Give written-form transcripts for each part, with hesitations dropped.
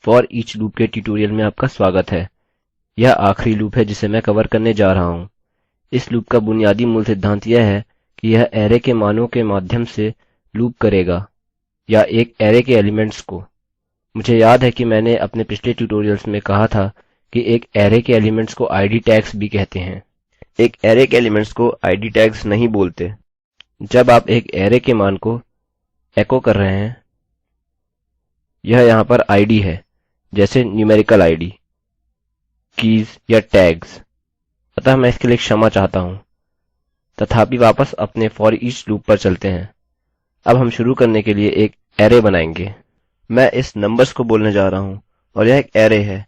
For each loop के tutorial में आपका स्वागत है। यह आखिरी लूप है जिसे मैं कवर करने जा रहा हूँ। इस लूप का बुनियादी मूल सिद्धांत यह है कि यह अरै के मानों के माध्यम से लूप करेगा या एक अरै के एलिमेंट्स को। मुझे याद है कि मैंने अपने पिछले ट्यूटोरियल्स में कहा था कि एक अरै के एलिमेंट्स को आईडी टैग्स भी कहते हैं। एक अरै के एलिमेंट्स को आईडी टैग्स नहीं बोलते। जब आप एक अरै के मान को एको कर रहे हैं, यह यहाँ पर आईडी है, जैसे न्यूमेरिकल आईडी, कीज या टैग्स। अतः मैं इसके लिए क्षमा चाहता हूँ। तथापि वापस अपने फॉर ईच लूप पर चलते हैं। अब हम शुरू करने के लिए एक अरै बनाएंगे। मैं इस नंबर्स को बोलने जा रहा हूँ और यह एक अरै है।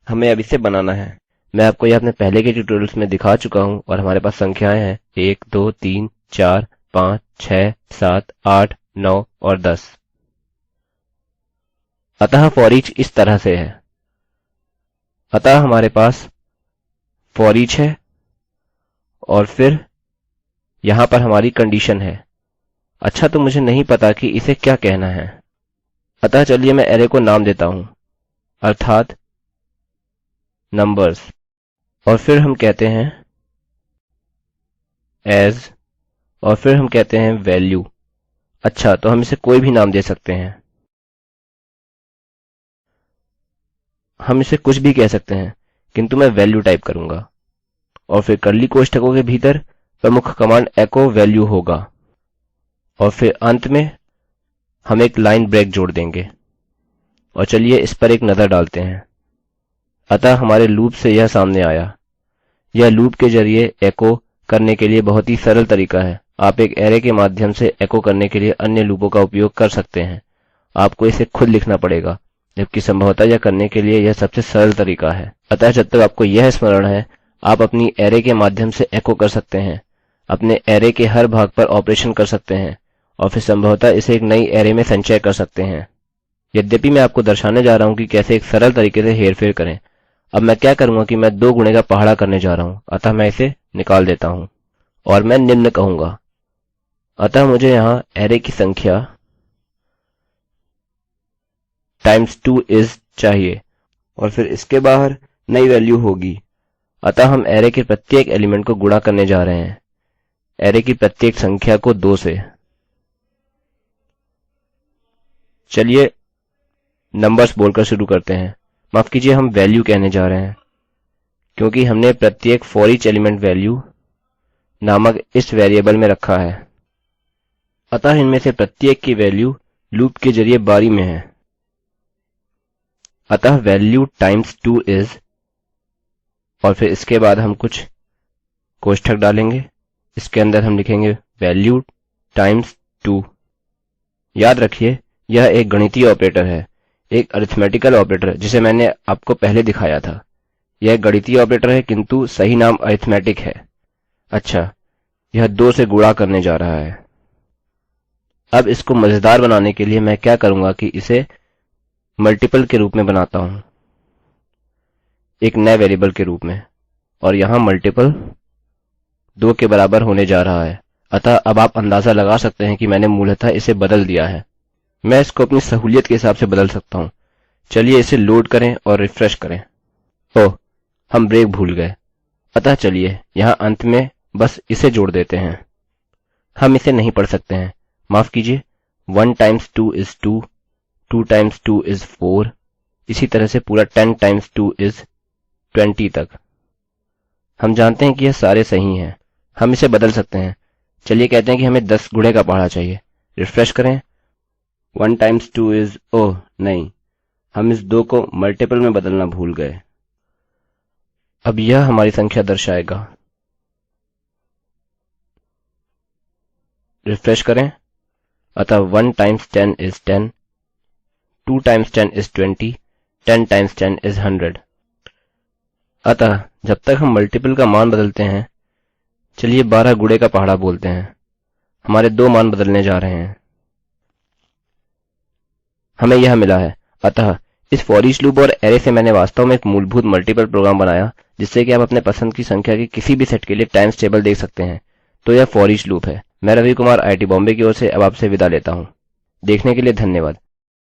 हमें अब इसे बनाना है। मैं आपको यह अपने पहले के ट्यूटोरियल्स में दिखा चुका हूँ और हमारे पास संख्याएं हैं 1 2 3 4 5 6 7 8 9 और 10। अतः फॉर ईच इस तरह से है। अतः हमारे पास फॉर ईच है और फिर यहाँ पर हमारी कंडीशन है। अच्छा, तो मुझे नहीं पता कि इसे क्या कहना है। अतः चलिए मैं अरै को नाम देता हूँ, अर्थात नंबर्स, और फिर हम कहते हैं एज, और फिर हम कहते हैं वैल्यू। अच्छा, तो हम इसे कोई भी नाम दे सकते हैं। हम इसे कुछ भी कह सकते हैं, किंतु मैं वैल्यू टाइप करूंगा और फिर कर्ली कोष्ठकों के भीतर प्रमुख कमांड एको वैल्यू होगा और फिर अंत में हम एक लाइन ब्रेक जोड़ देंगे। और चलिए इस पर एक नज़र डालते हैं। अतः हमारे लूप से यह सामने आया। यह लूप के जरिए एको करने के लिए बहुत ही सरल तरीका है। आप एक अरै के माध्यम से एको करने के लिए अन्य लूपों का उपयोग कर सकते हैं। आपको इसे खुद लिखना पड़ेगा, जबकि संभवतः यह करने के लिए यह सबसे सरल तरीका है। अतः जब तक आपको यह स्मरण है, आप अपनी अरै के माध्यम से एको कर सकते हैं, अपने अरै के हर भाग पर ऑपरेशन कर सकते हैं और फिर संभवतः इसे एक नई अरै में संचय कर सकते हैं। यद्यपि मैं आपको दर्शाने जा रहा हूँ कि कैसे एक सरल तरीके से हेरफेर करें। अब मैं क्या करूँगा कि मैं 2 गुणे का पहाड़ा करने जा रहा हूँ। अतः मैं इसे निकाल देता हूँ और मैं निम्न कहूँगा। अतः मुझे यहाँ अरै की संख्या टाइम्स 2 इज चाहिए और फिर इसके बाहर नई वैल्यू होगी। अतः हम अरै के प्रत्येक एलिमेंट को गुणा करने जा रहे हैं, अरै की प्रत्येक संख्या को 2 से। चलिए नंबर्स बोलकर शुरू करते हैं। माफ कीजिए, हम वैल्यू कहने जा रहे हैं, क्योंकि हमने प्रत्येक फॉर ईच एलिमेंट वैल्यू नामक इस वेरिएबल में रखा है। अतः इनमें से प्रत्येक की वैल्यू लूप के जरिए बारी में है। अतः वैल्यू टाइम्स 2 इज, और फिर इसके बाद हम कुछ कोष्ठक डालेंगे। इसके अंदर हम लिखेंगे वैल्यू टाइम्स 2। याद रखिए, यह एक गणितीय ऑपरेटर है, एक अरिथमेटिकल ऑपरेटर जिसे मैंने आपको पहले दिखाया था। यह गणितीय ऑपरेटर है, किंतु सही नाम अरिथमेटिक है। अच्छा, यह 2 से गुणा करने जा रहा है। अब इसको मजेदार बनाने के लिए मैं क्या करूंगा कि इसे मल्टीपल के रूप में बनाता हूं, एक नए वेरिएबल के रूप में, और यहाँ मल्टीपल 2 के बराबर होने जा रहा है। अतः अब आप अंदाजा लगा सकते हैं कि मैंने मूलतः इसे बदल दिया है। मैं इसको अपनी सहूलियत के हिसाब से बदल सकता हूँ। चलिए इसे लोड करें और रिफ्रेश करें। ओह, हम ब्रेक भूल गए। अतः चलिए यहाँ अंत में बस इसे जोड़ देते हैं। हम इसे नहीं पढ़ सकते हैं, माफ कीजिए। 1 टाइम्स 2 इज 2, 2 टाइम्स 2 इज 4, इसी तरह से पूरा 10 टाइम्स 2 इज 20 तक। हम जानते हैं कि यह सारे सही हैं। हम इसे बदल सकते हैं। चलिए कहते हैं कि हमें 10 गुणे का पहाड़ा चाहिए। रिफ्रेश करें। 1 टाइम्स 2 इज, ओह नहीं, हम इस 2 को मल्टीपल में बदलना भूल गए। अब यह हमारी संख्या दर्शाएगा। रिफ्रेश करें। अतः 1 times 10 is 10, 2 times 10 is 20, 10 times 10 is 100। अतः जब तक हम मल्टीपल का मान बदलते हैं, चलिए 12 गुणे का पहाड़ा बोलते हैं। हमारे 2 मान बदलने जा रहे हैं। हमें यह मिला है। अतः इस फॉर ईच लूप और अरै से मैंने वास्तव में एक मूलभूत मल्टीपल प्रोग्राम बनाया, जिससे कि आप अपने पसंद की संख्या के किसी भी सेट के लिए टाइम्स टेबल देख सकते हैं। तो यह फॉर ईच लूप है। मैं रवि कुमार IIT बॉम्बे की ओर से अब आपसे विदा लेता हूँ। देखने के लिए धन्यवाद।